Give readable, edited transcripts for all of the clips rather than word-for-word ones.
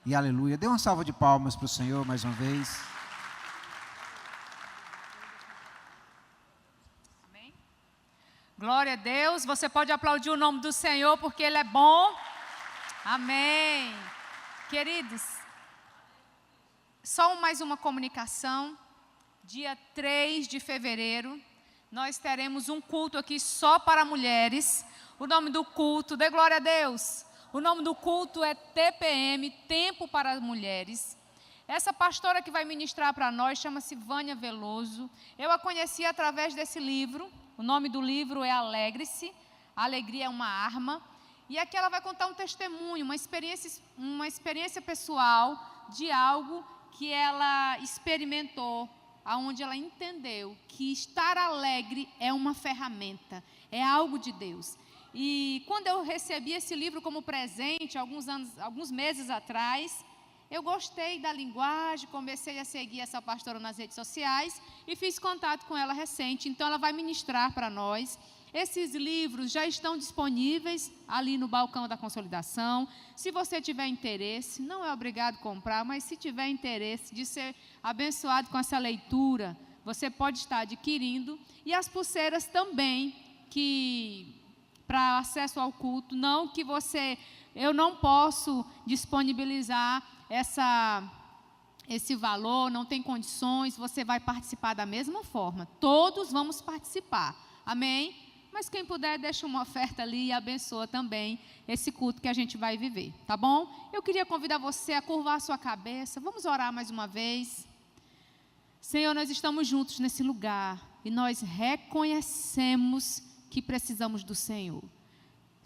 e aleluia. Dê uma salva de palmas para o Senhor mais uma vez. Amém? Glória a Deus. Você pode aplaudir o nome do Senhor porque Ele é bom. Amém. Queridos, só mais uma comunicação. Dia 3 de fevereiro, nós teremos um culto aqui só para mulheres. O nome do culto, dê glória a Deus. O nome do culto é TPM, Tempo para Mulheres. Essa pastora que vai ministrar para nós chama-se Vânia Veloso. Eu a conheci através desse livro. O nome do livro é Alegre-se. A alegria é uma arma. E aqui ela vai contar um testemunho, uma experiência pessoal de algo que ela experimentou, aonde ela entendeu que estar alegre é uma ferramenta, é algo de Deus. E quando eu recebi esse livro como presente, alguns meses atrás, eu gostei da linguagem, comecei a seguir essa pastora nas redes sociais e fiz contato com ela recente. Então ela vai ministrar para nós. Esses livros já estão disponíveis ali no balcão da consolidação. Se você tiver interesse, não é obrigado a comprar, mas se tiver interesse de ser abençoado com essa leitura, você pode estar adquirindo. E as pulseiras também, que para acesso ao culto, eu não posso disponibilizar esse valor, não tem condições, você vai participar da mesma forma. Todos vamos participar. Amém? Mas quem puder, deixa uma oferta ali e abençoa também esse culto que a gente vai viver, tá bom? Eu queria convidar você a curvar a sua cabeça. Vamos orar mais uma vez. Senhor, nós estamos juntos nesse lugar e nós reconhecemos que precisamos do Senhor.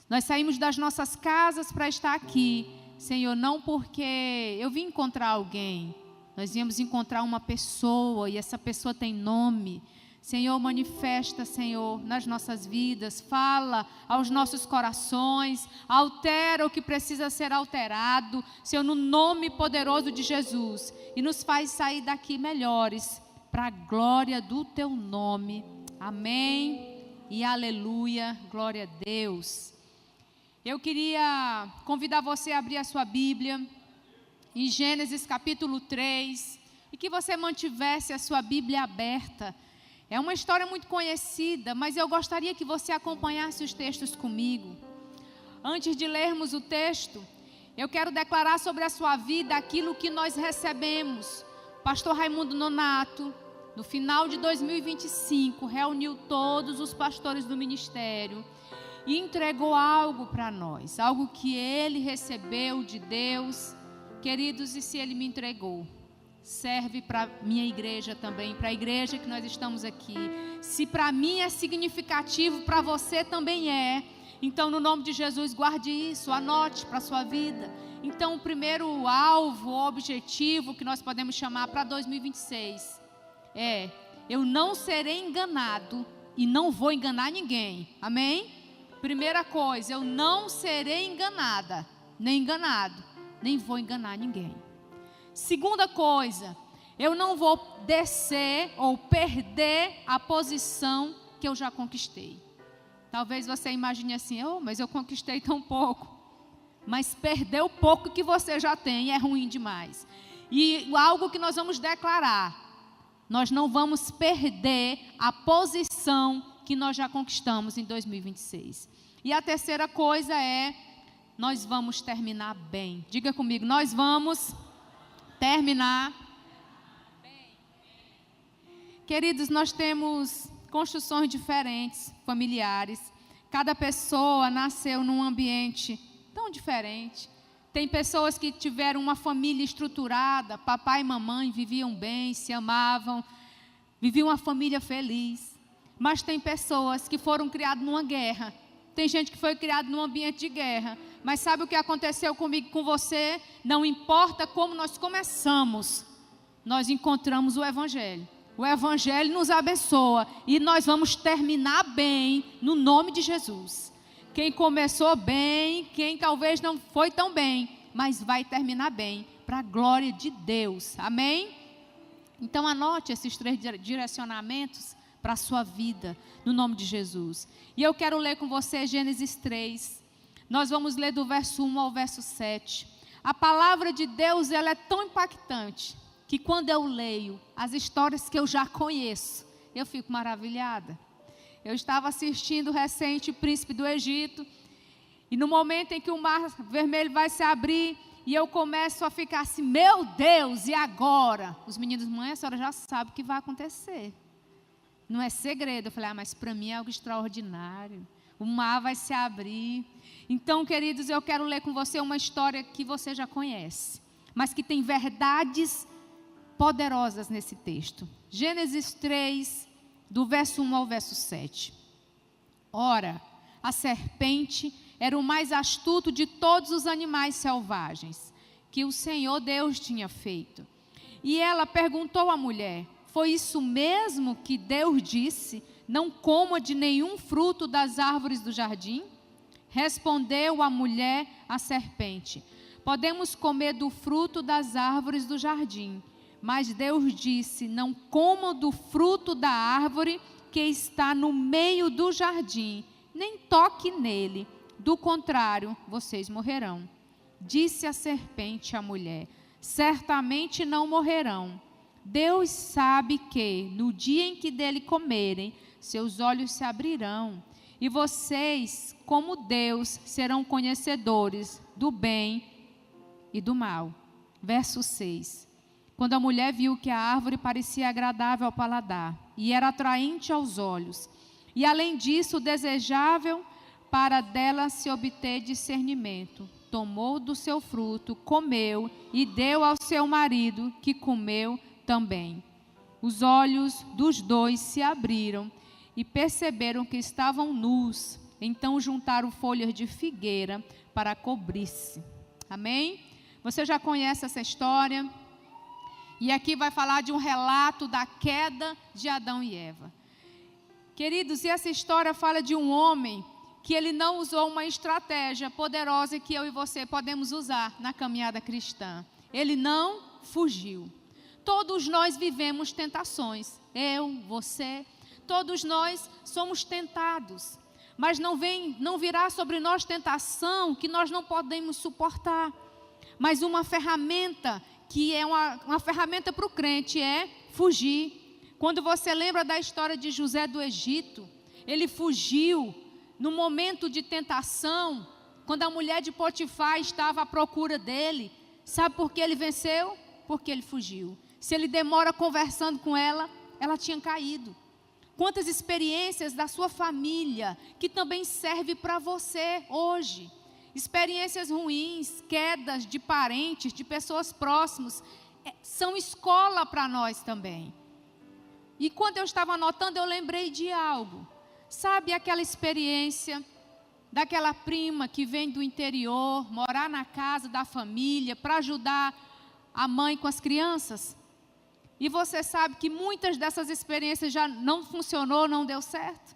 Nós saímos das nossas casas para estar aqui, Senhor, não porque eu vim encontrar alguém. Nós viemos encontrar uma pessoa e essa pessoa tem nome. Senhor, manifesta, Senhor, nas nossas vidas, fala aos nossos corações, altera o que precisa ser alterado, Senhor, no nome poderoso de Jesus, e nos faz sair daqui melhores, para a glória do Teu nome. Amém e aleluia, glória a Deus. Eu queria convidar você a abrir a sua Bíblia, em Gênesis capítulo 3, e que você mantivesse a sua Bíblia aberta. É uma história muito conhecida, mas eu gostaria que você acompanhasse os textos comigo. Antes de lermos o texto, eu quero declarar sobre a sua vida aquilo que nós recebemos. Pastor Raimundo Nonato, no final de 2025, reuniu todos os pastores do ministério e entregou algo para nós, algo que ele recebeu de Deus. Queridos, e se ele me entregou, serve para minha igreja também, para a igreja que nós estamos aqui. Se para mim é significativo, para você também é. Então, no nome de Jesus, guarde isso, anote para a sua vida. Então, o primeiro alvo, objetivo que nós podemos chamar para 2026 é: eu não serei enganado e não vou enganar ninguém. Amém? Primeira coisa, eu não serei enganada, nem enganado, nem vou enganar ninguém. Segunda coisa, eu não vou descer ou perder a posição que eu já conquistei. Talvez você imagine assim: mas eu conquistei tão pouco. Mas perder o pouco que você já tem é ruim demais. E algo que nós vamos declarar: nós não vamos perder a posição que nós já conquistamos em 2026. E a terceira coisa é: nós vamos terminar bem. Diga comigo, nós vamos terminar bem. Queridos, nós temos construções diferentes, familiares. Cada pessoa nasceu num ambiente tão diferente. Tem pessoas que tiveram uma família estruturada, papai e mamãe viviam bem, se amavam, viviam uma família feliz. Mas tem pessoas que foram criadas numa guerra. Tem gente que foi criada num ambiente de guerra. Mas sabe o que aconteceu comigo e com você? Não importa como nós começamos, nós encontramos o Evangelho. O Evangelho nos abençoa e nós vamos terminar bem no nome de Jesus. Quem começou bem, quem talvez não foi tão bem, mas vai terminar bem, para a glória de Deus. Amém? Então anote esses 3 direcionamentos para a sua vida, no nome de Jesus. E eu quero ler com você Gênesis 3. Nós vamos ler do verso 1 ao verso 7. A palavra de Deus, ela é tão impactante, que quando eu leio as histórias que eu já conheço, eu fico maravilhada. Eu estava assistindo recente o Príncipe do Egito, e no momento em que o Mar Vermelho vai se abrir, e eu começo a ficar assim, meu Deus, e agora? Os meninos, mãe, a senhora já sabe o que vai acontecer. Não é segredo. Eu falei, mas para mim é algo extraordinário. O mar vai se abrir. Então, queridos, eu quero ler com você uma história que você já conhece, mas que tem verdades poderosas nesse texto. Gênesis 3, do verso 1 ao verso 7. Ora, a serpente era o mais astuto de todos os animais selvagens que o Senhor Deus tinha feito. E ela perguntou à mulher, foi isso mesmo que Deus disse, não coma de nenhum fruto das árvores do jardim? Respondeu a mulher à serpente, podemos comer do fruto das árvores do jardim, mas Deus disse, não comam do fruto da árvore que está no meio do jardim, nem toque nele, do contrário, vocês morrerão. Disse a serpente à mulher, certamente não morrerão. Deus sabe que, no dia em que dele comerem, seus olhos se abrirão, e vocês, como Deus, serão conhecedores do bem e do mal. Verso 6. Quando a mulher viu que a árvore parecia agradável ao paladar, e era atraente aos olhos, e além disso desejável para dela se obter discernimento, tomou do seu fruto, comeu e deu ao seu marido, que comeu também. Os olhos dos dois se abriram e perceberam que estavam nus. Então juntaram folhas de figueira para cobrir-se. Amém? Você já conhece essa história? E aqui vai falar de um relato da queda de Adão e Eva. Queridos, e essa história fala de um homem que ele não usou uma estratégia poderosa que eu e você podemos usar na caminhada cristã. Ele não fugiu. Todos nós vivemos tentações. Eu, você, todos nós somos tentados. Mas não virá sobre nós tentação que nós não podemos suportar. Mas uma ferramenta que é uma ferramenta para o crente é fugir. Quando você lembra da história de José do Egito, ele fugiu no momento de tentação, quando a mulher de Potifar estava à procura dele. Sabe por que ele venceu? Porque ele fugiu. Se ele demora conversando com ela, ela tinha caído. Quantas experiências da sua família que também serve para você hoje. Experiências ruins, quedas de parentes, de pessoas próximas, são escola para nós também. E quando eu estava anotando, eu lembrei de algo. Sabe aquela experiência daquela prima que vem do interior, morar na casa da família para ajudar a mãe com as crianças? E você sabe que muitas dessas experiências já não funcionou, não deu certo?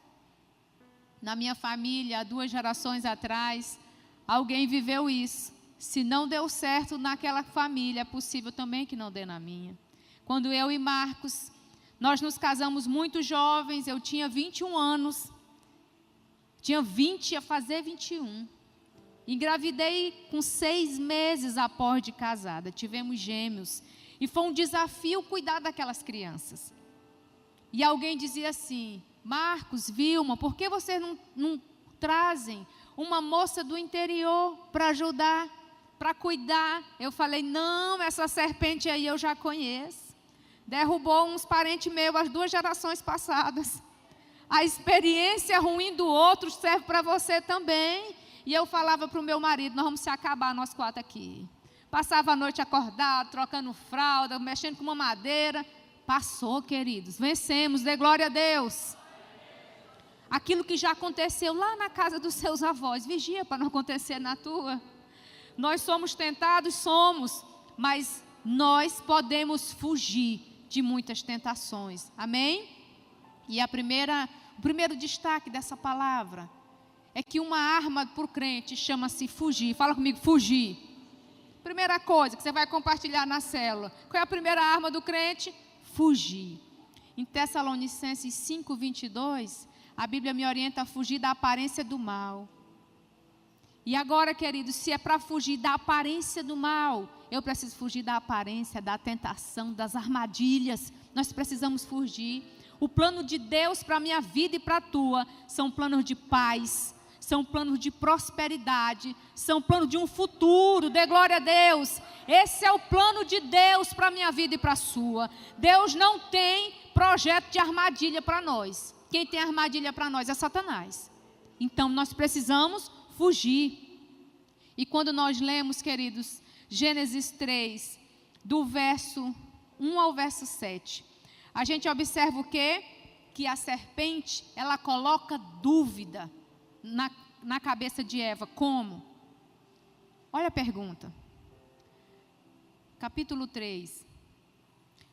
Na minha família, há 2 gerações atrás, alguém viveu isso. Se não deu certo naquela família, é possível também que não dê na minha. Quando eu e Marcos, nós nos casamos muito jovens, eu tinha 21 anos, tinha 20, ia fazer 21. Engravidei com 6 meses após de casada, tivemos gêmeos. E foi um desafio cuidar daquelas crianças. E alguém dizia assim, Marcos, Vilma, por que vocês não trazem uma moça do interior para ajudar, para cuidar? Eu falei, não, essa serpente aí eu já conheço. Derrubou uns parentes meus as 2 gerações passadas. A experiência ruim do outro serve para você também. E eu falava para o meu marido, nós vamos se acabar nós 4 aqui. Passava a noite acordado, trocando fralda, mexendo com uma madeira. Passou, queridos, vencemos, dê glória a Deus. Aquilo que já aconteceu lá na casa dos seus avós, vigia para não acontecer na tua. Nós somos tentados, somos, mas nós podemos fugir de muitas tentações, amém? E o primeiro destaque dessa palavra é que uma arma para o crente chama-se fugir. Fala comigo, fugir. Primeira coisa que você vai compartilhar na célula. Qual é a primeira arma do crente? Fugir. Em Tessalonicenses 5:22, a Bíblia me orienta a fugir da aparência do mal. E agora, queridos, se é para fugir da aparência do mal, eu preciso fugir da aparência, da tentação, das armadilhas. Nós precisamos fugir. O plano de Deus para a minha vida e para a tua são planos de paz, são planos de prosperidade, são planos de um futuro. Dê glória a Deus. Esse é o plano de Deus para a minha vida e para a sua. Deus não tem projeto de armadilha para nós. Quem tem armadilha para nós é Satanás. Então nós precisamos fugir. E quando nós lemos, queridos, Gênesis 3, do verso 1 ao verso 7, a gente observa o quê? Que a serpente, ela coloca dúvida na cabeça de Eva. Como? Olha a pergunta. Capítulo 3.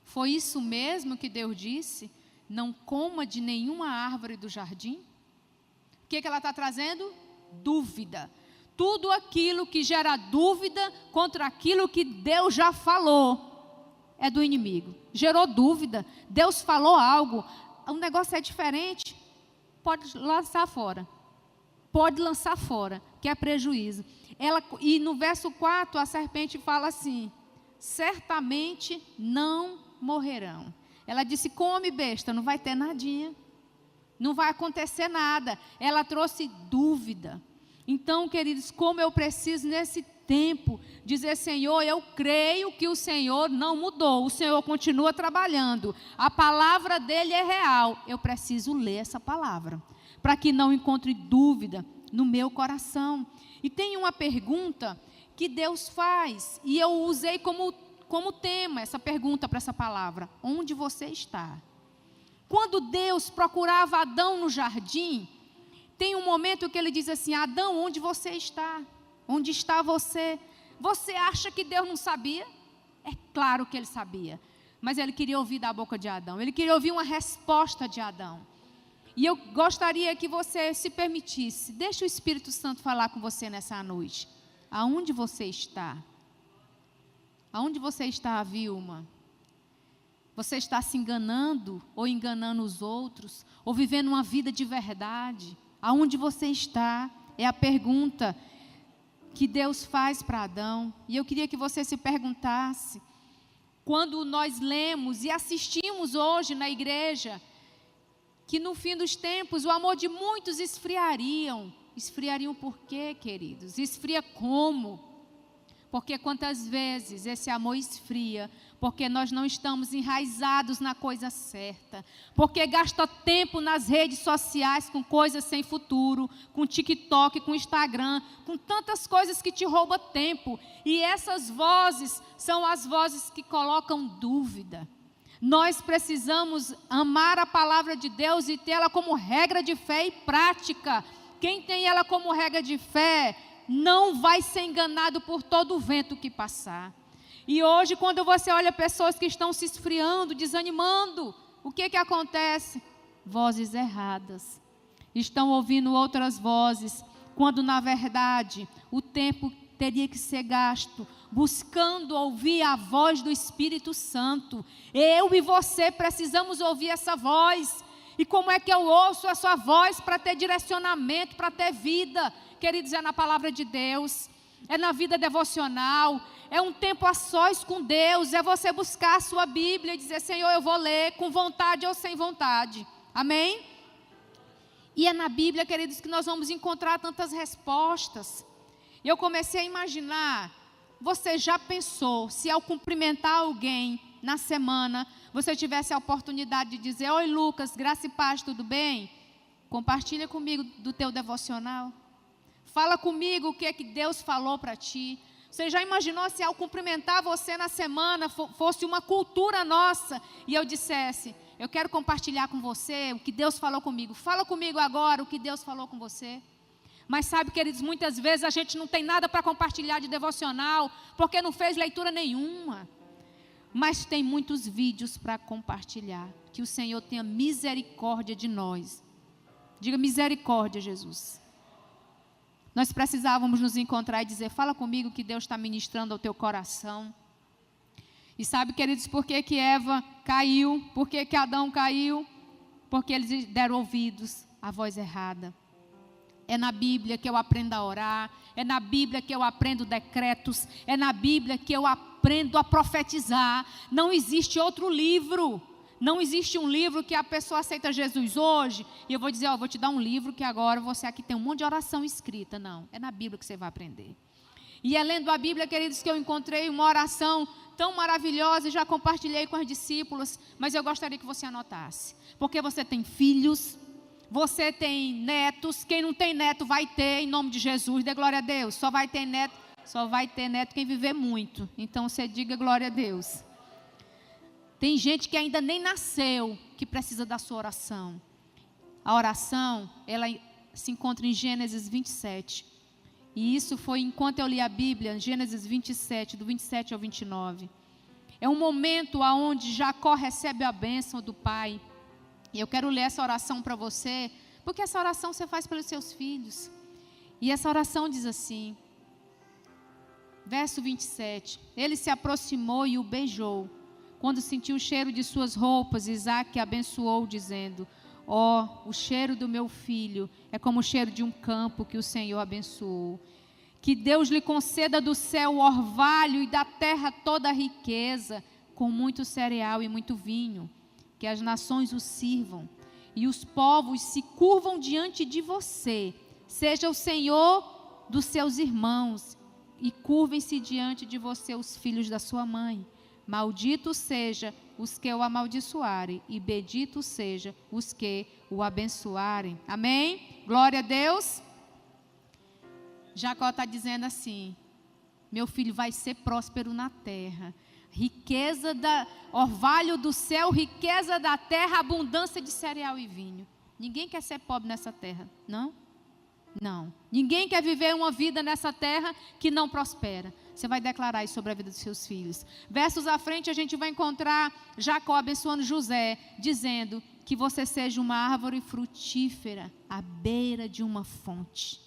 Foi isso mesmo que Deus disse? Não coma de nenhuma árvore do jardim? O que ela está trazendo? Dúvida. Tudo aquilo que gera dúvida contra aquilo que Deus já falou é do inimigo. Gerou dúvida. Deus falou algo. O negócio é diferente. Pode lançar fora. Pode lançar fora, que é prejuízo. E no verso 4, a serpente fala assim: certamente não morrerão. Ela disse: come, besta, não vai ter nadinha. Não vai acontecer nada. Ela trouxe dúvida. Então, queridos, como eu preciso nesse tempo dizer: Senhor, eu creio que o Senhor não mudou, o Senhor continua trabalhando, a palavra dele é real. Eu preciso ler essa palavra, para que não encontre dúvida no meu coração. E tem uma pergunta que Deus faz, e eu usei como tema essa pergunta para essa palavra: onde você está? Quando Deus procurava Adão no jardim, tem um momento que ele diz assim: Adão, onde você está? Onde está você? Você acha que Deus não sabia? É claro que ele sabia, mas ele queria ouvir da boca de Adão, ele queria ouvir uma resposta de Adão. E eu gostaria que você se permitisse, deixa o Espírito Santo falar com você nessa noite. Aonde você está? Aonde você está, Vilma? Você está se enganando ou enganando os outros? Ou vivendo uma vida de verdade? Aonde você está? É a pergunta que Deus faz para Adão. E eu queria que você se perguntasse, quando nós lemos e assistimos hoje na igreja, que no fim dos tempos o amor de muitos esfriariam. Esfriariam por quê, queridos? Esfria como? Porque quantas vezes esse amor esfria? Porque nós não estamos enraizados na coisa certa. Porque gasta tempo nas redes sociais com coisas sem futuro, com TikTok, com Instagram, com tantas coisas que te roubam tempo. E essas vozes são as vozes que colocam dúvida. Nós precisamos amar a palavra de Deus e tê-la como regra de fé e prática. Quem tem ela como regra de fé não vai ser enganado por todo o vento que passar. E hoje, quando você olha pessoas que estão se esfriando, desanimando, o que acontece? Vozes erradas. Estão ouvindo outras vozes, quando na verdade o tempo teria que ser gasto buscando ouvir a voz do Espírito Santo. Eu e você precisamos ouvir essa voz. E como é que eu ouço a sua voz para ter direcionamento, para ter vida? Queridos, é na palavra de Deus, é na vida devocional, é um tempo a sós com Deus, é você buscar a sua Bíblia e dizer: Senhor, eu vou ler com vontade ou sem vontade. Amém? E é na Bíblia, queridos, que nós vamos encontrar tantas respostas. E eu comecei a imaginar, você já pensou se ao cumprimentar alguém na semana, você tivesse a oportunidade de dizer: oi Lucas, graça e paz, tudo bem? Compartilha comigo do teu devocional. Fala comigo o que é que Deus falou para ti. Você já imaginou se ao cumprimentar você na semana fosse uma cultura nossa e eu dissesse: eu quero compartilhar com você o que Deus falou comigo. Fala comigo agora o que Deus falou com você. Mas sabe, queridos, muitas vezes a gente não tem nada para compartilhar de devocional, porque não fez leitura nenhuma. Mas tem muitos vídeos para compartilhar. Que o Senhor tenha misericórdia de nós. Diga: misericórdia, Jesus. Nós precisávamos nos encontrar e dizer: fala comigo que Deus está ministrando ao teu coração. E sabe, queridos, por que Eva caiu? Por que Adão caiu? Porque eles deram ouvidos à voz errada. É na Bíblia que eu aprendo a orar, é na Bíblia que eu aprendo decretos, é na Bíblia que eu aprendo a profetizar. Não existe outro livro, não existe um livro que a pessoa aceita Jesus hoje, e eu vou dizer, vou te dar um livro que agora você aqui tem um monte de oração escrita. Não, é na Bíblia que você vai aprender. E é lendo a Bíblia, queridos, que eu encontrei uma oração tão maravilhosa, e já compartilhei com as discípulas, mas eu gostaria que você anotasse, porque você tem filhos, você tem netos. Quem não tem neto vai ter, em nome de Jesus, dê glória a Deus. Só vai ter neto quem viver muito. Então você diga glória a Deus. Tem gente que ainda nem nasceu, que precisa da sua oração. A oração, ela se encontra em Gênesis 27. E isso foi enquanto eu li a Bíblia, Gênesis 27, do 27 ao 29. É um momento onde Jacó recebe a bênção do pai. E eu quero ler essa oração para você, porque essa oração você faz pelos seus filhos. E essa oração diz assim, verso 27. Ele se aproximou e o beijou. Quando sentiu o cheiro de suas roupas, Isaque abençoou, dizendo: o cheiro do meu filho é como o cheiro de um campo que o Senhor abençoou. Que Deus lhe conceda do céu o orvalho e da terra toda a riqueza, com muito cereal e muito vinho. Que as nações o sirvam e os povos se curvam diante de você. Seja o Senhor dos seus irmãos e curvem-se diante de você os filhos da sua mãe. Maldito seja os que o amaldiçoarem e bendito seja os que o abençoarem. Amém? Glória a Deus. Jacó está dizendo assim: meu filho vai ser próspero na terra. Riqueza orvalho do céu, riqueza da terra, abundância de cereal e vinho. Ninguém quer ser pobre nessa terra, não? Não. Ninguém quer viver uma vida nessa terra que não prospera. Você vai declarar isso sobre a vida dos seus filhos. Versos à frente a gente vai encontrar Jacó abençoando José, dizendo que você seja uma árvore frutífera à beira de uma fonte.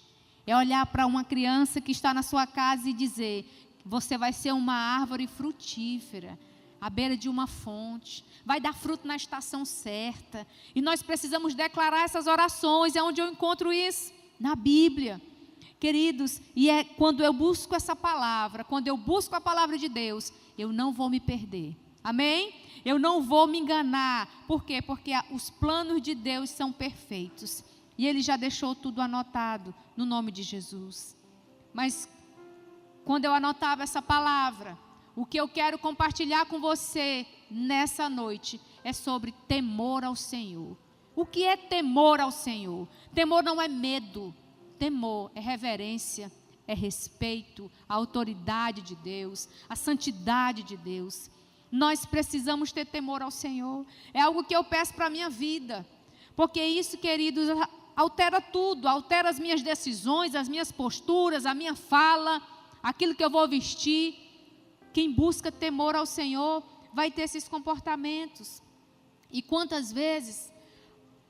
É olhar para uma criança que está na sua casa e dizer: você vai ser uma árvore frutífera, à beira de uma fonte, vai dar fruto na estação certa. E nós precisamos declarar essas orações. É onde eu encontro isso? Na Bíblia. Queridos, e é quando eu busco essa palavra, quando eu busco a palavra de Deus, eu não vou me perder. Amém? Eu não vou me enganar. Por quê? Porque os planos de Deus são perfeitos. E Ele já deixou tudo anotado no nome de Jesus. Mas quando eu anotava essa palavra, o que eu quero compartilhar com você nessa noite é sobre temor ao Senhor. O que é temor ao Senhor? Temor não é medo. Temor é reverência, é respeito à autoridade de Deus, à santidade de Deus. Nós precisamos ter temor ao Senhor. É algo que eu peço para a minha vida. Porque isso, queridos, altera tudo. Altera as minhas decisões, as minhas posturas, a minha fala, aquilo que eu vou vestir. Quem busca temor ao Senhor vai ter esses comportamentos. E quantas vezes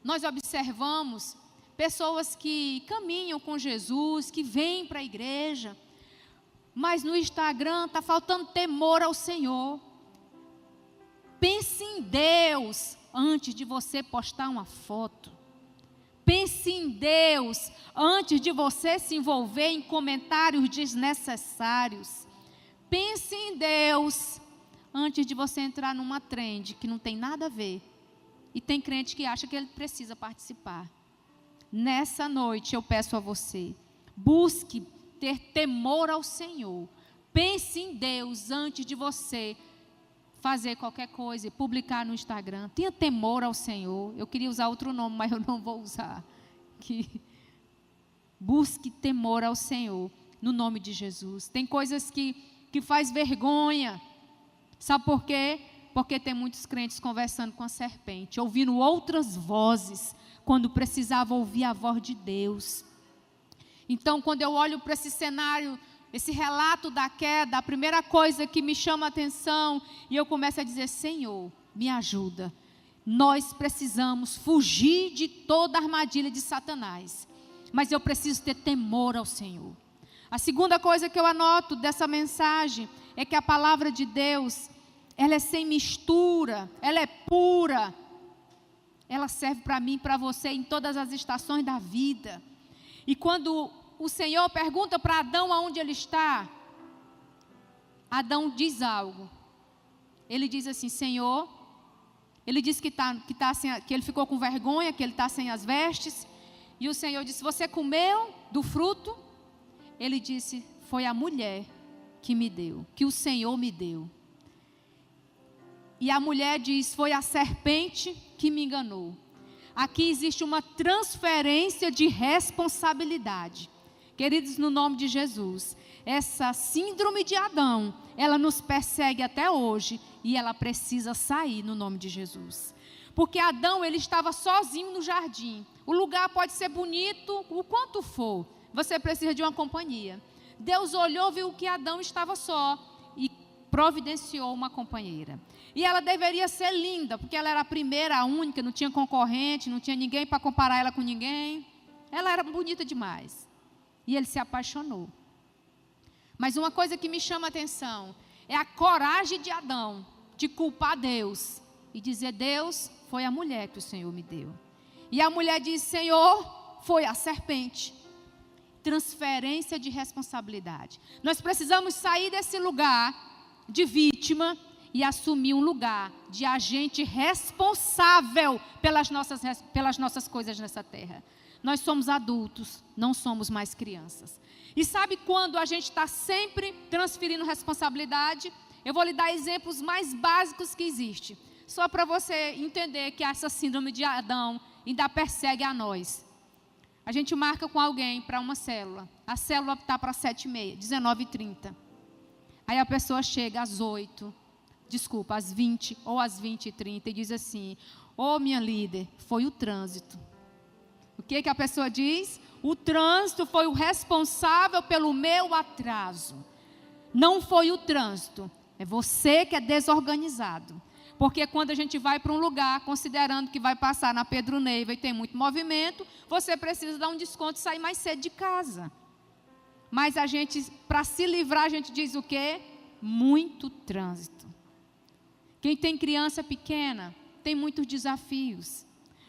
nós observamos pessoas que caminham com Jesus, que vêm para a igreja, mas no Instagram está faltando temor ao Senhor. Pense em Deus antes de você postar uma foto. Pense em Deus antes de você se envolver em comentários desnecessários. Pense em Deus antes de você entrar numa trend que não tem nada a ver. E tem crente que acha que ele precisa participar. Nessa noite eu peço a você, busque ter temor ao Senhor. Pense em Deus antes de você fazer qualquer coisa e publicar no Instagram. Tenha temor ao Senhor. Eu queria usar outro nome, mas eu não vou usar. Busque temor ao Senhor, no nome de Jesus. Tem coisas que faz vergonha. Sabe por quê? Porque tem muitos crentes conversando com a serpente, ouvindo outras vozes, quando precisava ouvir a voz de Deus. Então, quando eu olho para esse cenário, esse relato da queda, a primeira coisa que me chama a atenção, e eu começo a dizer: Senhor, me ajuda. Nós precisamos fugir de toda armadilha de Satanás, mas eu preciso ter temor ao Senhor. A segunda coisa que eu anoto dessa mensagem é que a palavra de Deus, ela é sem mistura, ela é pura. Ela serve para mim e para você em todas as estações da vida. E quando o Senhor pergunta para Adão aonde ele está, Adão diz algo. Ele diz assim: Senhor, ele diz que ele ficou com vergonha, que ele está sem as vestes. E o Senhor disse: você comeu do fruto? Ele disse: foi a mulher que me deu, que o Senhor me deu. E a mulher diz: foi a serpente que me enganou. Aqui existe uma transferência de responsabilidade. Queridos, no nome de Jesus, essa síndrome de Adão, ela nos persegue até hoje e ela precisa sair no nome de Jesus. Porque Adão, ele estava sozinho no jardim. O lugar pode ser bonito, o quanto for, você precisa de uma companhia. Deus olhou, viu que Adão estava só e providenciou uma companheira. E ela deveria ser linda, porque ela era a primeira, a única, não tinha concorrente, não tinha ninguém para comparar ela com ninguém. Ela era bonita demais. E ele se apaixonou. Mas uma coisa que me chama a atenção é a coragem de Adão de culpar Deus e dizer: Deus, foi a mulher que o Senhor me deu. E a mulher diz: Senhor, foi a serpente. Transferência de responsabilidade. Nós precisamos sair desse lugar de vítima e assumir um lugar de agente responsável pelas nossas coisas nessa terra. Nós somos adultos, não somos mais crianças. E sabe quando a gente está sempre transferindo responsabilidade? Eu vou lhe dar exemplos mais básicos que existem. Só para você entender que essa síndrome de Adão ainda persegue a nós. A gente marca com alguém para uma célula. A célula está para 7h30, 19h30. Aí a pessoa chega às 20 ou às 20h30 e diz assim: ô minha líder, foi o trânsito. O que a pessoa diz? O trânsito foi o responsável pelo meu atraso. Não foi o trânsito, é você que é desorganizado. Porque quando a gente vai para um lugar, considerando que vai passar na Pedro Neiva e tem muito movimento, você precisa dar um desconto e sair mais cedo de casa. Mas a gente, para se livrar, a gente diz o quê? Muito trânsito. Quem tem criança pequena, tem muitos desafios.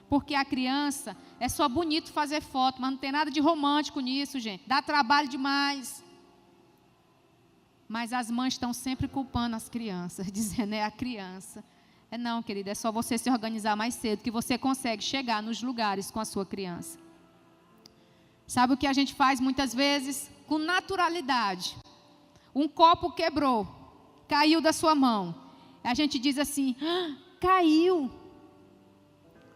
Porque a criança, é só bonito fazer foto, mas não tem nada de romântico nisso, gente. Dá trabalho demais. Mas as mães estão sempre culpando as crianças, dizendo: é a criança. Não, querida, é só você se organizar mais cedo, que você consegue chegar nos lugares com a sua criança. Sabe o que a gente faz muitas vezes? Com naturalidade. Um copo quebrou, caiu da sua mão. A gente diz assim: caiu,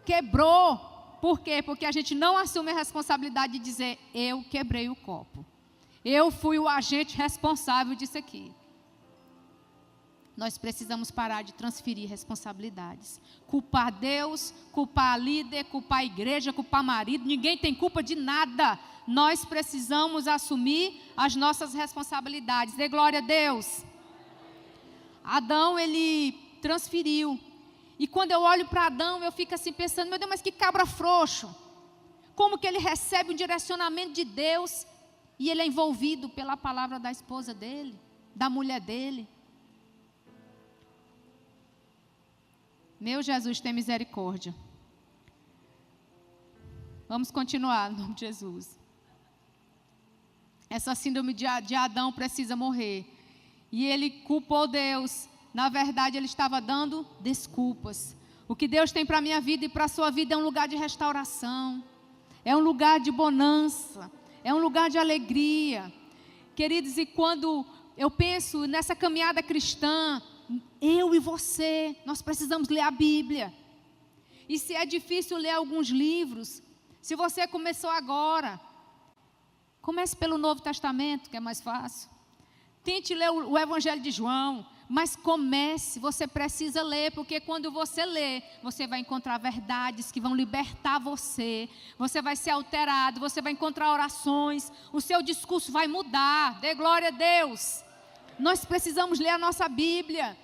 quebrou. Por quê? Porque a gente não assume a responsabilidade de dizer: eu quebrei o copo. Eu fui o agente responsável disso aqui. Nós precisamos parar de transferir responsabilidades. Culpar Deus, culpar a líder, culpar a igreja, culpar marido. Ninguém tem culpa de nada. Nós precisamos assumir as nossas responsabilidades. Dê glória a Deus. Adão, ele transferiu. E quando eu olho para Adão, eu fico assim pensando: meu Deus, mas que cabra frouxo. Como que ele recebe um direcionamento de Deus e ele é envolvido pela palavra da esposa dele, da mulher dele? Meu Jesus, tem misericórdia. Vamos continuar, no nome de Jesus. Essa síndrome de Adão precisa morrer. E ele culpou Deus. Na verdade, ele estava dando desculpas. O que Deus tem para a minha vida e para a sua vida é um lugar de restauração. É um lugar de bonança. É um lugar de alegria. Queridos, e quando eu penso nessa caminhada cristã, eu e você, nós precisamos ler a Bíblia. E se é difícil ler alguns livros, se você começou agora, comece pelo Novo Testamento, que é mais fácil. Tente ler o Evangelho de João, mas comece, você precisa ler, porque quando você lê, você vai encontrar verdades que vão libertar você, você vai ser alterado, você vai encontrar orações, o seu discurso vai mudar. Dê glória a Deus. Nós precisamos ler a nossa Bíblia.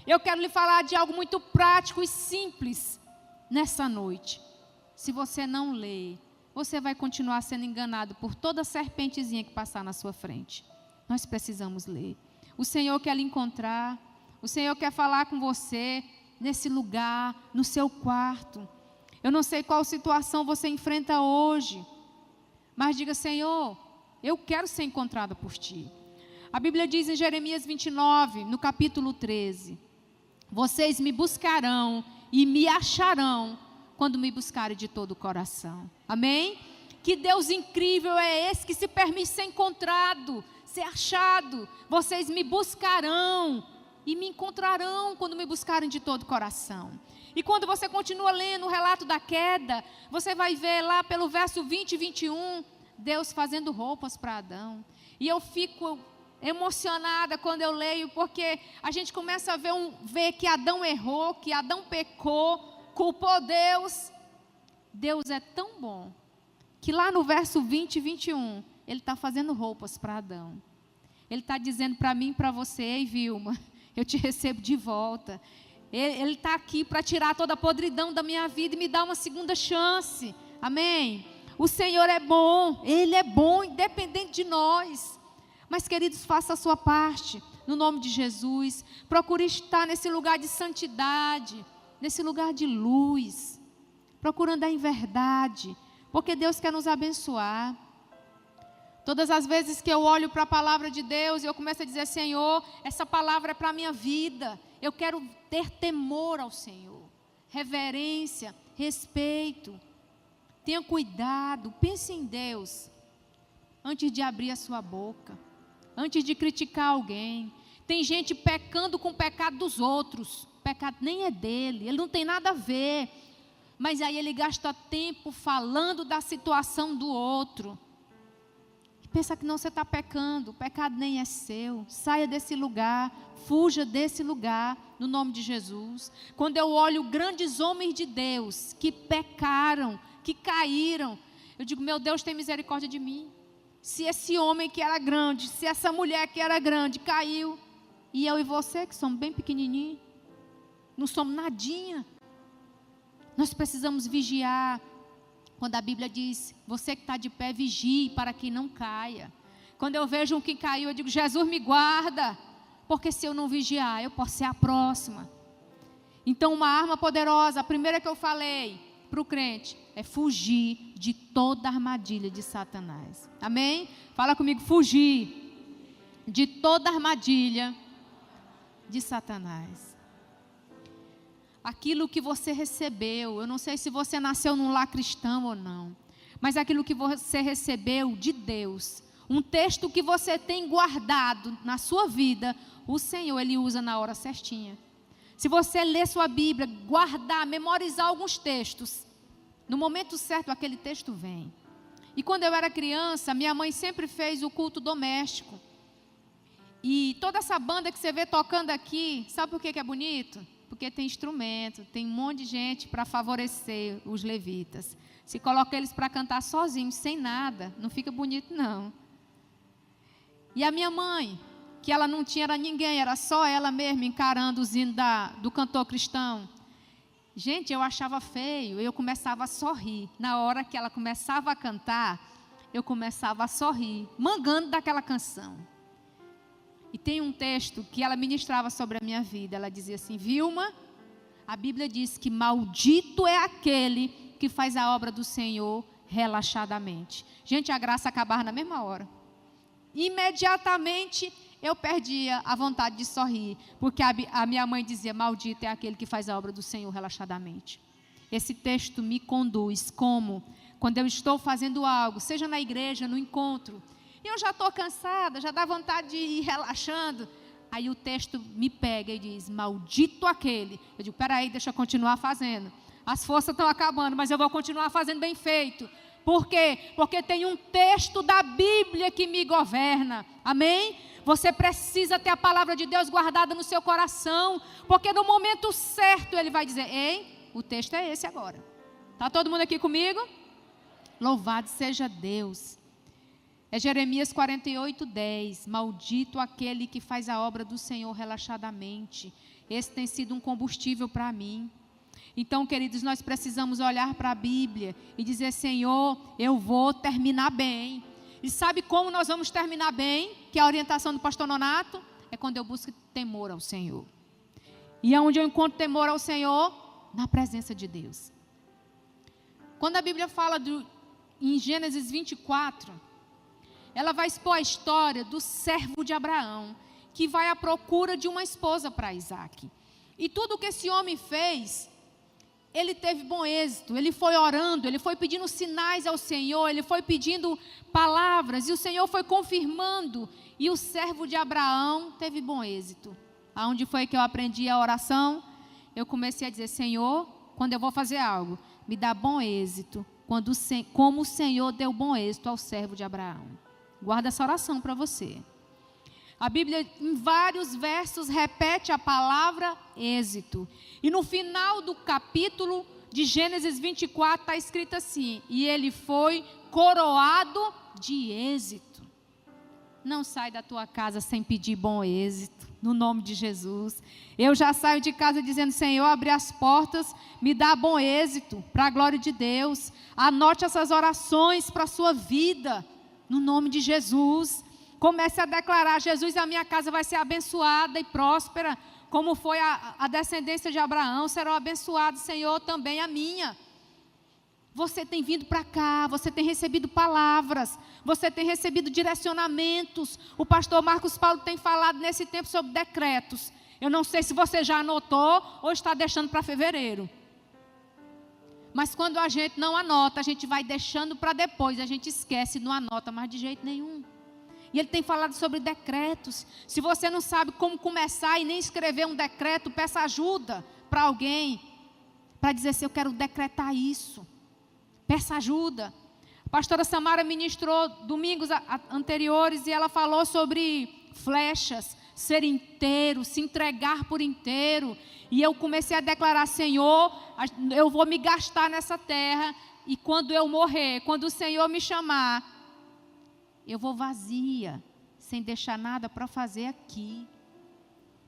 Eu quero lhe falar de algo muito prático e simples nessa noite. Se você não ler, você vai continuar sendo enganado por toda serpentezinha que passar na sua frente. Nós precisamos ler. O Senhor quer lhe encontrar. O Senhor quer falar com você nesse lugar, no seu quarto. Eu não sei qual situação você enfrenta hoje, mas diga: Senhor, eu quero ser encontrada por Ti. A Bíblia diz em Jeremias 29, no capítulo 13: vocês me buscarão e me acharão quando me buscarem de todo o coração. Amém? Que Deus incrível é esse que se permite ser encontrado, ser achado. Vocês me buscarão e me encontrarão quando me buscarem de todo o coração. E quando você continua lendo o relato da queda, você vai ver lá pelo verso 20 e 21, Deus fazendo roupas para Adão. E eu fico emocionada quando eu leio, porque a gente começa a ver que Adão errou, que Adão pecou, culpou Deus. Deus é tão bom, que lá no verso 20 e 21, Ele está fazendo roupas para Adão. Ele está dizendo para mim e para você: ei, Vilma, eu te recebo de volta. Ele está aqui para tirar toda a podridão da minha vida e me dar uma segunda chance. Amém? O Senhor é bom, Ele é bom, independente de nós. Mas, queridos, faça a sua parte, no nome de Jesus. Procure estar nesse lugar de santidade, nesse lugar de luz, procure andar em verdade, porque Deus quer nos abençoar. Todas as vezes que eu olho para a palavra de Deus, eu começo a dizer: Senhor, essa palavra é para a minha vida. Eu quero ter temor ao Senhor, reverência, respeito. Tenha cuidado, pense em Deus antes de abrir a sua boca, antes de criticar alguém. Tem gente pecando com o pecado dos outros, o pecado nem é dele, ele não tem nada a ver, mas aí ele gasta tempo falando da situação do outro. Pensa que não, você está pecando, o pecado nem é seu. Saia desse lugar, fuja desse lugar, no nome de Jesus. Quando eu olho grandes homens de Deus que pecaram, que caíram, eu digo: meu Deus, tem misericórdia de mim. Se esse homem que era grande, se essa mulher que era grande caiu, e eu e você que somos bem pequenininhos, não somos nadinha. Nós precisamos vigiar. Quando a Bíblia diz: você que está de pé, vigie para que não caia. Quando eu vejo um que caiu, eu digo: Jesus, me guarda, porque se eu não vigiar, eu posso ser a próxima. Então, uma arma poderosa, a primeira que eu falei para o crente, é fugir de toda armadilha de Satanás. Amém? Fala comigo: fugir de toda armadilha de Satanás. Aquilo que você recebeu, eu não sei se você nasceu num lar cristão ou não, mas aquilo que você recebeu de Deus, um texto que você tem guardado na sua vida, o Senhor, Ele usa na hora certinha. Se você ler sua Bíblia, guardar, memorizar alguns textos, no momento certo aquele texto vem. E quando eu era criança, minha mãe sempre fez o culto doméstico. E toda essa banda que você vê tocando aqui, sabe por que é bonito? Porque tem instrumento, tem um monte de gente para favorecer os levitas. Se coloca eles para cantar sozinhos, sem nada, não fica bonito não. E a minha mãe, que ela não tinha ninguém, era só ela mesma encarando os hinos do cantor cristão. Gente, eu achava feio, eu começava a sorrir. Na hora que ela começava a cantar, eu começava a sorrir, mangando daquela canção. E tem um texto que ela ministrava sobre a minha vida. Ela dizia assim: Vilma, a Bíblia diz que maldito é aquele que faz a obra do Senhor relaxadamente. Gente, a graça acabava na mesma hora. Imediatamente eu perdia a vontade de sorrir, porque a minha mãe dizia: maldito é aquele que faz a obra do Senhor relaxadamente. Esse texto me conduz como, quando eu estou fazendo algo, seja na igreja, no encontro, e eu já estou cansada, já dá vontade de ir relaxando. Aí o texto me pega e diz: maldito aquele. Eu digo: peraí, deixa eu continuar fazendo. As forças estão acabando, mas eu vou continuar fazendo bem feito. Por quê? Porque tem um texto da Bíblia que me governa. Amém? Você precisa ter a palavra de Deus guardada no seu coração, porque no momento certo Ele vai dizer: ei, o texto é esse agora. Está todo mundo aqui comigo? Louvado seja Deus. É Jeremias 48:10. Maldito aquele que faz a obra do Senhor relaxadamente. Esse tem sido um combustível para mim. Então, queridos, nós precisamos olhar para a Bíblia e dizer: Senhor, eu vou terminar bem. E sabe como nós vamos terminar bem? Que é a orientação do pastor Nonato é quando eu busco temor ao Senhor. E aonde eu encontro temor ao Senhor? Na presença de Deus. Quando a Bíblia fala em Gênesis 24, ela vai expor a história do servo de Abraão, que vai à procura de uma esposa para Isaque. E tudo que esse homem fez, ele teve bom êxito. Ele foi orando, ele foi pedindo sinais ao Senhor, ele foi pedindo palavras, e o Senhor foi confirmando. E o servo de Abraão teve bom êxito. Aonde foi que eu aprendi a oração? Eu comecei a dizer: Senhor, quando eu vou fazer algo, me dá bom êxito, como o Senhor deu bom êxito ao servo de Abraão. Guarda essa oração para você. A Bíblia, em vários versos, repete a palavra êxito. E no final do capítulo de Gênesis 24, está escrito assim: e ele foi coroado de êxito. Não sai da tua casa sem pedir bom êxito, no nome de Jesus. Eu já saio de casa dizendo: Senhor, abre as portas, me dá bom êxito, para a glória de Deus. Anote essas orações para a sua vida, no nome de Jesus. Comece a declarar: Jesus, a minha casa vai ser abençoada e próspera, como foi a descendência de Abraão, serão abençoados, Senhor, também a minha. Você tem vindo para cá, você tem recebido palavras, você tem recebido direcionamentos. O pastor Marcos Paulo tem falado nesse tempo sobre decretos. Eu não sei se você já anotou ou está deixando para fevereiro. Mas quando a gente não anota, a gente vai deixando para depois, a gente esquece e não anota mais de jeito nenhum. E ele tem falado sobre decretos. Se você não sabe como começar e nem escrever um decreto, peça ajuda para alguém, para dizer assim: eu quero decretar isso. Peça ajuda. A pastora Samara ministrou domingos anteriores e ela falou sobre flechas, ser inteiro, se entregar por inteiro. E eu comecei a declarar: Senhor, eu vou me gastar nessa terra, e quando eu morrer, quando o Senhor me chamar, eu vou vazia, sem deixar nada para fazer aqui.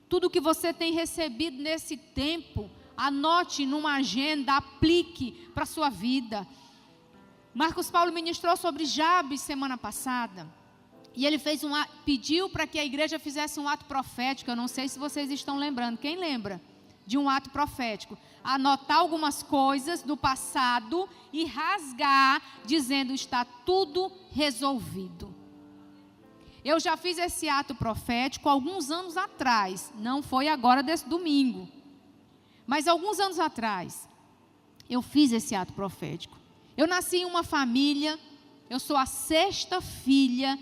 Tudo que você tem recebido nesse tempo, anote numa agenda, aplique para a sua vida. Marcos Paulo ministrou sobre Jabes semana passada. E ele pediu para que a igreja fizesse um ato profético. Eu não sei se vocês estão lembrando. Quem lembra de um ato profético? Anotar algumas coisas do passado e rasgar, dizendo: está tudo resolvido. Eu já fiz esse ato profético alguns anos atrás. Não foi agora desse domingo. Mas alguns anos atrás, eu fiz esse ato profético. Eu nasci em uma família, eu sou a 6ª filha,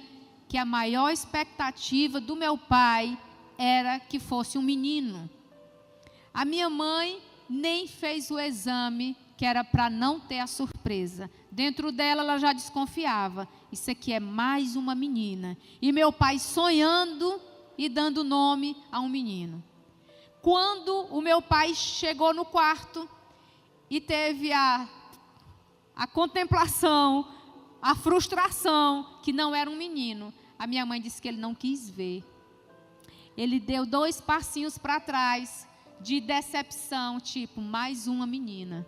que a maior expectativa do meu pai era que fosse um menino. A minha mãe nem fez o exame, que era para não ter a surpresa. Dentro dela, ela já desconfiava: isso aqui é mais uma menina. E meu pai sonhando e dando nome a um menino. Quando o meu pai chegou no quarto e teve a contemplação, a frustração, que não era um menino, a minha mãe disse que ele não quis ver. Ele deu 2 passinhos para trás, de decepção, tipo: mais uma menina.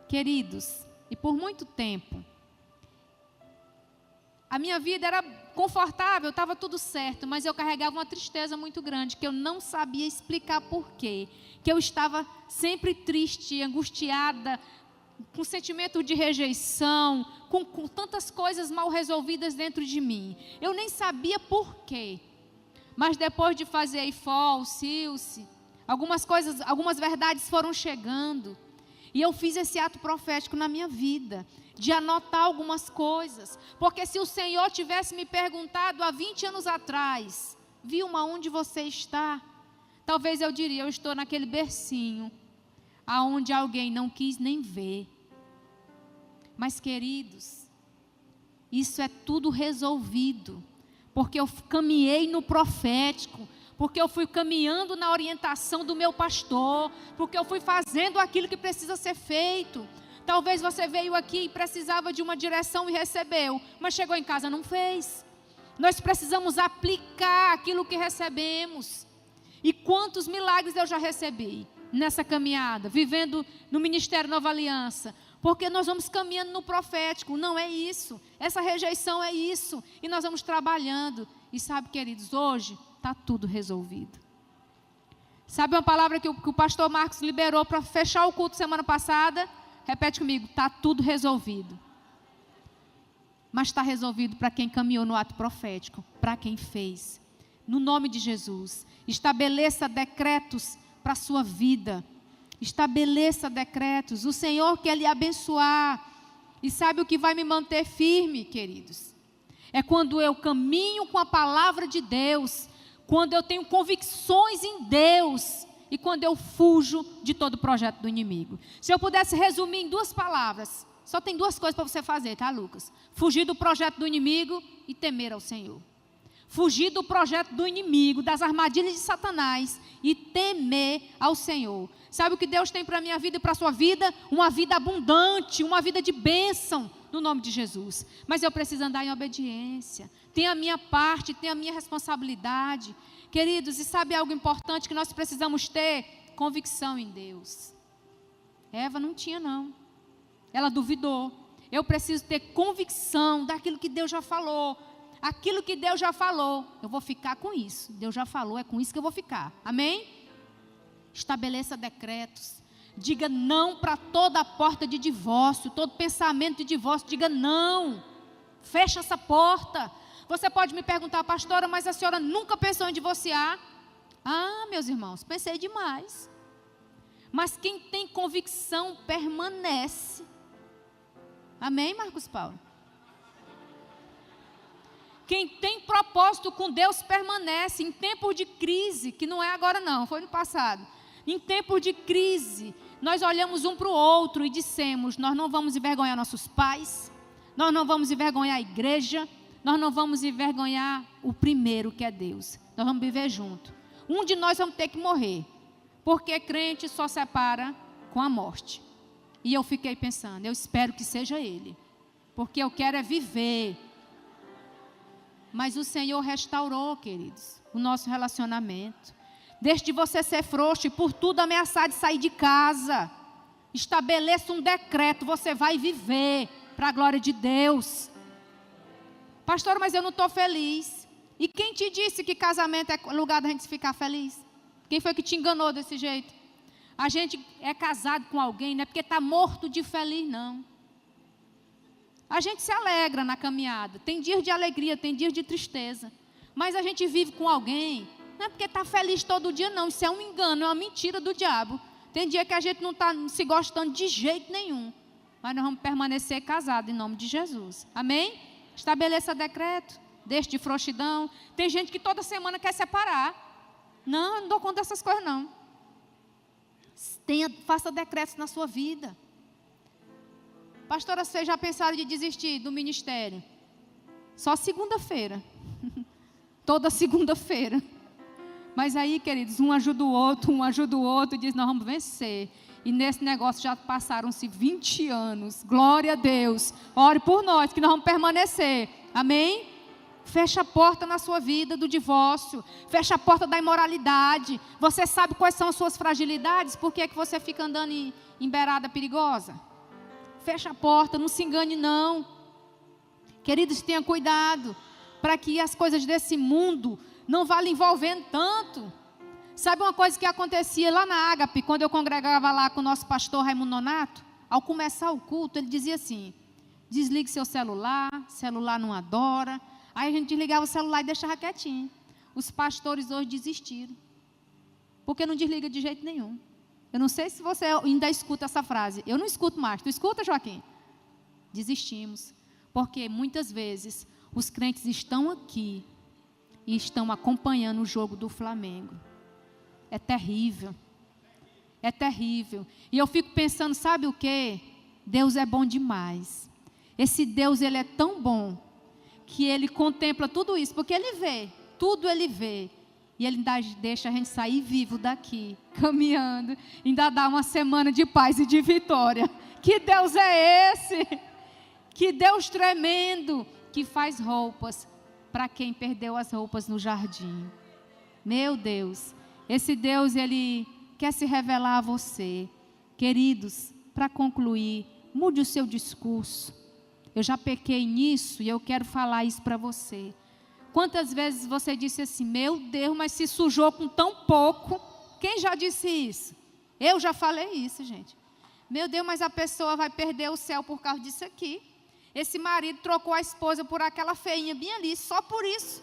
Queridos, e por muito tempo, a minha vida era confortável, estava tudo certo, mas eu carregava uma tristeza muito grande, que eu não sabia explicar porquê, que eu estava sempre triste, angustiada, com sentimento de rejeição, com tantas coisas mal resolvidas dentro de mim. Eu nem sabia porquê, mas depois de fazer IFOL, SILCE, algumas verdades foram chegando, e eu fiz esse ato profético na minha vida, de anotar algumas coisas, porque se o Senhor tivesse me perguntado há 20 anos atrás: Vilma, onde você está? Talvez eu diria: eu estou naquele bercinho, aonde alguém não quis nem ver. Mas, queridos, isso é tudo resolvido, porque eu caminhei no profético, porque eu fui caminhando na orientação do meu pastor, porque eu fui fazendo aquilo que precisa ser feito. Talvez você veio aqui e precisava de uma direção e recebeu, mas chegou em casa e não fez. Nós precisamos aplicar aquilo que recebemos. E quantos milagres eu já recebi nessa caminhada, vivendo no Ministério Nova Aliança, porque nós vamos caminhando no profético. Não é isso, essa rejeição é isso, e nós vamos trabalhando. E sabe, queridos, hoje está tudo resolvido. Sabe uma palavra que o pastor Marcos liberou para fechar o culto semana passada? Repete comigo: está tudo resolvido. mas está resolvido para quem caminhou no ato profético, para quem fez. No nome de Jesus, estabeleça decretos para a sua vida. Estabeleça decretos. O Senhor quer lhe abençoar. E sabe o que vai me manter firme, queridos? É quando eu caminho com a palavra de Deus, quando eu tenho convicções em Deus e quando eu fujo de todo projeto do inimigo. Se eu pudesse resumir em 2 palavras, só tem 2 coisas para você fazer, tá, Lucas? Fugir do projeto do inimigo e temer ao Senhor. Fugir do projeto do inimigo, das armadilhas de Satanás e temer ao Senhor. Sabe o que Deus tem para a minha vida e para a sua vida? Uma vida abundante, uma vida de bênção, no nome de Jesus. Mas eu preciso andar em obediência. Tem a minha parte, tem a minha responsabilidade. Queridos, e sabe algo importante que nós precisamos ter? Convicção em Deus. Eva não tinha, não. Ela duvidou. Eu preciso ter convicção daquilo que Deus já falou. Aquilo que Deus já falou, eu vou ficar com isso. Deus já falou, é com isso que eu vou ficar. Amém? Estabeleça decretos. Diga não para toda porta de divórcio, todo pensamento de divórcio. Diga não. Fecha essa porta. Você pode me perguntar, pastora, mas a senhora nunca pensou em divorciar? Ah, meus irmãos, pensei demais. Mas quem tem convicção permanece. Amém, Marcos Paulo? Quem tem propósito com Deus permanece em tempos de crise, que não é agora não, foi no passado. Em tempos de crise, nós olhamos um para o outro e dissemos, nós não vamos envergonhar nossos pais, nós não vamos envergonhar a igreja, nós não vamos envergonhar o primeiro que é Deus. Nós vamos viver junto. Um de nós vamos ter que morrer, porque crente só separa com a morte. E eu fiquei pensando, eu espero que seja ele, porque eu quero é viver. Mas o Senhor restaurou, queridos, o nosso relacionamento. Desde você ser frouxo e por tudo ameaçar de sair de casa, estabeleça um decreto, você vai viver para a glória de Deus. Pastor, mas eu não estou feliz. E quem te disse que casamento é lugar da gente ficar feliz? Quem foi que te enganou desse jeito? A gente é casado com alguém, não é porque está morto de feliz, não. A gente se alegra na caminhada, tem dias de alegria, tem dias de tristeza, mas a gente vive com alguém, não é porque está feliz todo dia não, isso é um engano, é uma mentira do diabo. Tem dia que a gente não está se gostando de jeito nenhum, mas nós vamos permanecer casados em nome de Jesus, amém? Estabeleça decreto, deixe de frouxidão. Tem gente que toda semana quer separar, não, eu não dou conta dessas coisas não. Faça decretos na sua vida. Pastora, vocês já pensaram de desistir do ministério? Só segunda-feira. Toda segunda-feira. Mas aí, queridos, um ajuda o outro, e diz, nós vamos vencer. E nesse negócio já passaram-se 20 anos. Glória a Deus. Ore por nós, que nós vamos permanecer. Amém? Fecha a porta na sua vida do divórcio. Fecha a porta da imoralidade. Você sabe quais são as suas fragilidades? Por que é que você fica andando em beirada perigosa? Fecha a porta, não se engane não. Queridos, tenha cuidado, para que as coisas desse mundo não vá lhe envolvendo tanto. Sabe uma coisa que acontecia lá na Ágape, quando eu congregava lá com o nosso pastor Raimundo Nonato? Ao começar o culto, ele dizia assim, desligue seu celular não adora. Aí a gente desligava o celular e deixava quietinho. Os pastores hoje desistiram, porque não desliga de jeito nenhum. Eu não sei se você ainda escuta essa frase. Eu não escuto mais. Tu escuta, Joaquim? Desistimos. Porque muitas vezes os crentes estão aqui e estão acompanhando o jogo do Flamengo. É terrível. É terrível. E eu fico pensando, sabe o quê? Deus é bom demais. Esse Deus, Ele é tão bom que Ele contempla tudo isso. Porque Ele vê. Tudo Ele vê. E Ele ainda deixa a gente sair vivo daqui, caminhando, ainda dá uma semana de paz e de vitória. Que Deus é esse? Que Deus tremendo, que faz roupas para quem perdeu as roupas no jardim. Meu Deus, esse Deus, Ele quer se revelar a você. Queridos, para concluir, mude o seu discurso. Eu já pequei nisso e eu quero falar isso para você. Quantas vezes você disse assim, meu Deus, mas se sujou com tão pouco? Quem já disse isso? Eu já falei isso, gente. Meu Deus, mas a pessoa vai perder o céu por causa disso aqui. Esse marido trocou a esposa por aquela feinha bem ali, só por isso.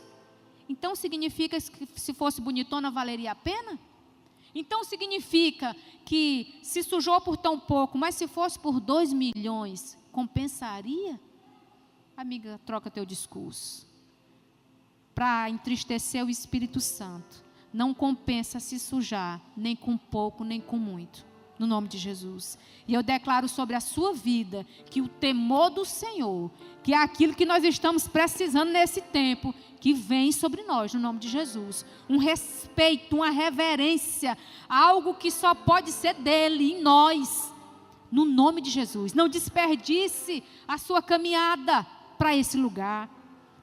Então significa que se fosse bonitona valeria a pena? Então significa que se sujou por tão pouco, mas se fosse por 2 milhões, compensaria? Amiga, troca teu discurso. Para entristecer o Espírito Santo, não compensa se sujar, nem com pouco, nem com muito. No nome de Jesus. E eu declaro sobre a sua vida que o temor do Senhor, que é aquilo que nós estamos precisando nesse tempo, que vem sobre nós, no nome de Jesus. Um respeito, uma reverência, algo que só pode ser dele, em nós. No nome de Jesus. Não desperdice a sua caminhada para esse lugar.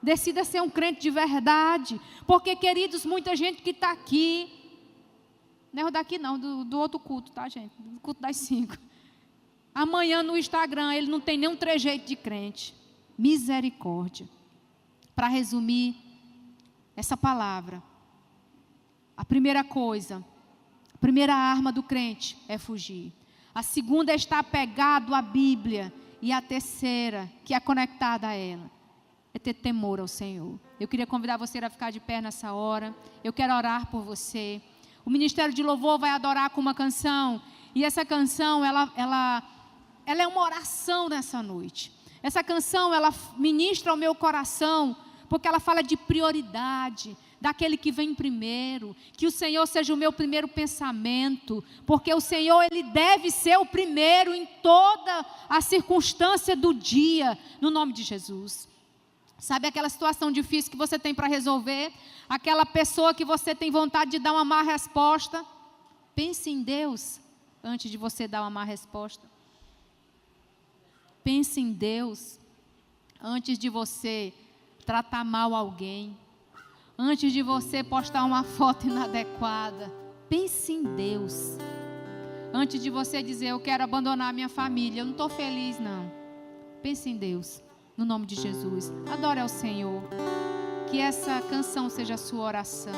Decida ser um crente de verdade. Porque, queridos, muita gente que está aqui, não é o daqui não, do outro culto, tá, gente? Do culto das 5. Amanhã no Instagram, ele não tem nenhum trejeito de crente. Misericórdia. Para resumir essa palavra, a primeira coisa, a primeira arma do crente é fugir. A segunda é estar apegado à Bíblia. E a terceira, que é conectada a ela, é ter temor ao Senhor. Eu queria convidar você a ficar de pé nessa hora. Eu quero orar por você. O Ministério de Louvor vai adorar com uma canção. E essa canção, ela é uma oração nessa noite. Essa canção, ela ministra ao meu coração, porque ela fala de prioridade, daquele que vem primeiro. Que o Senhor seja o meu primeiro pensamento, porque o Senhor, Ele deve ser o primeiro em toda a circunstância do dia, no nome de Jesus. Sabe aquela situação difícil que você tem para resolver? Aquela pessoa que você tem vontade de dar uma má resposta? Pense em Deus antes de você dar uma má resposta. Pense em Deus antes de você tratar mal alguém. Antes de você postar uma foto inadequada. Pense em Deus. Antes de você dizer, eu quero abandonar a minha família, eu não estou feliz não. Pense em Deus. No nome de Jesus, adore ao Senhor. Que essa canção seja a sua oração.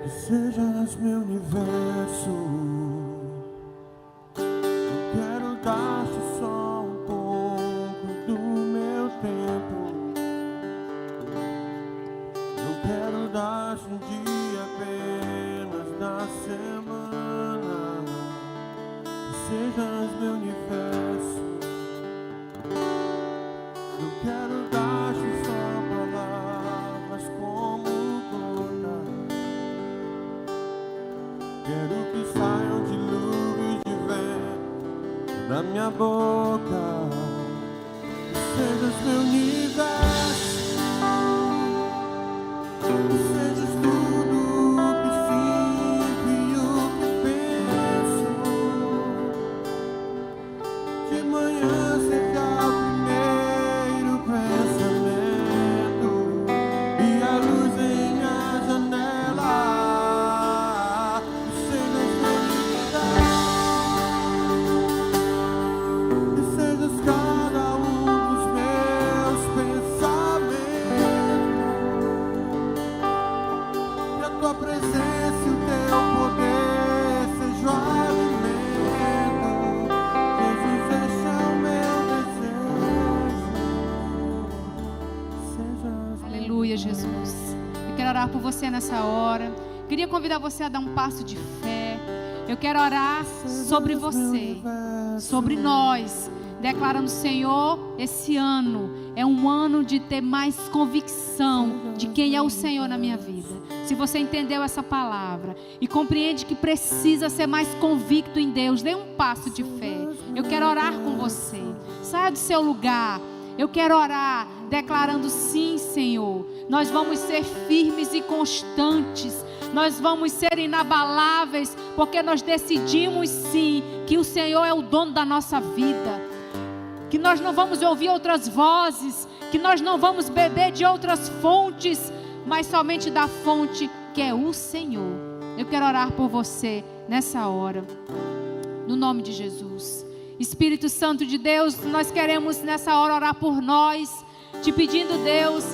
Que sejas meu universo. Eu quero dar-te só um pouco do meu tempo. Quero dar-te um dia apenas na semana. Que sejas meu universo. Eu quero dar-te só palavras como gota. Quero que saiam dilúvios de vento da minha boca. Que sejas meu universo. Sejas tudo o que sinto e o que penso. De manhã seja o primeiro pensamento e a luz em minha janela. Sejas meu universo. Que sejas cada um dos meus pensamentos. Tua presença e o teu poder seja o alimento. Jesus, este é o meu desejo. Aleluia, Jesus. Eu quero orar por você nessa hora. Queria convidar você a dar um passo de fé. Eu quero orar sobre você, sobre nós, declarando, Senhor, esse ano é um ano de ter mais convicção de quem é o Senhor na minha vida. Se você entendeu essa palavra e compreende que precisa ser mais convicto em Deus, dê um passo de fé. Eu quero orar com você. Saia do seu lugar. Eu quero orar declarando, sim, Senhor. Nós vamos ser firmes e constantes. Nós vamos ser inabaláveis, porque nós decidimos, sim, que o Senhor é o dono da nossa vida. Que nós não vamos ouvir outras vozes, que nós não vamos beber de outras fontes, mas somente da fonte que é o Senhor. Eu quero orar por você nessa hora, no nome de Jesus. Espírito Santo de Deus, nós queremos nessa hora orar por nós, te pedindo, Deus,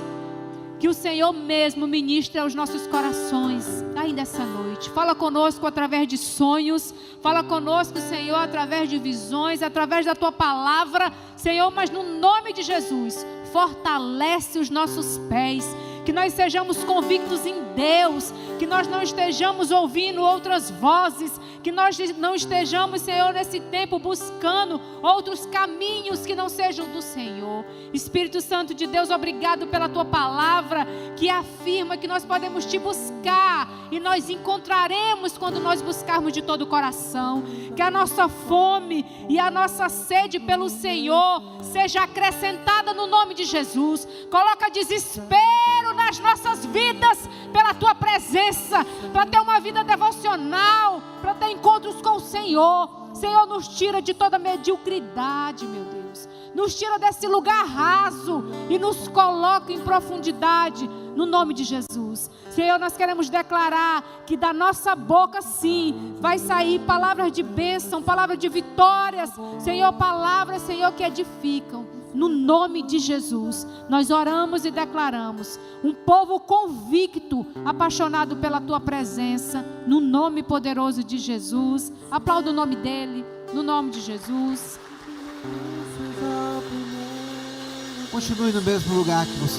que o Senhor mesmo ministre aos nossos corações, ainda essa noite. Fala conosco através de sonhos, fala conosco, Senhor, através de visões, através da Tua palavra, Senhor, mas no nome de Jesus, fortalece os nossos pés, que nós sejamos convictos em Deus, que nós não estejamos ouvindo outras vozes, que nós não estejamos, Senhor, nesse tempo buscando outros caminhos que não sejam do Senhor. Espírito Santo de Deus, obrigado pela Tua palavra, que afirma que nós podemos Te buscar e nós encontraremos quando nós buscarmos de todo o coração. Que a nossa fome e a nossa sede pelo Senhor seja acrescentada no nome de Jesus. Coloca desespero nas nossas vidas pela Tua presença, para ter uma vida devocional, para ter encontros com o Senhor. Senhor, nos tira de toda mediocridade, meu Deus. Nos tira desse lugar raso e nos coloca em profundidade, no nome de Jesus. Senhor, nós queremos declarar que da nossa boca, sim, vai sair palavras de bênção, palavras de vitórias. Senhor, palavras, Senhor, que edificam. No nome de Jesus, nós oramos e declaramos um povo convicto, apaixonado pela Tua presença, no nome poderoso de Jesus. Aplauda o nome dEle, no nome de Jesus. Continue no mesmo lugar que você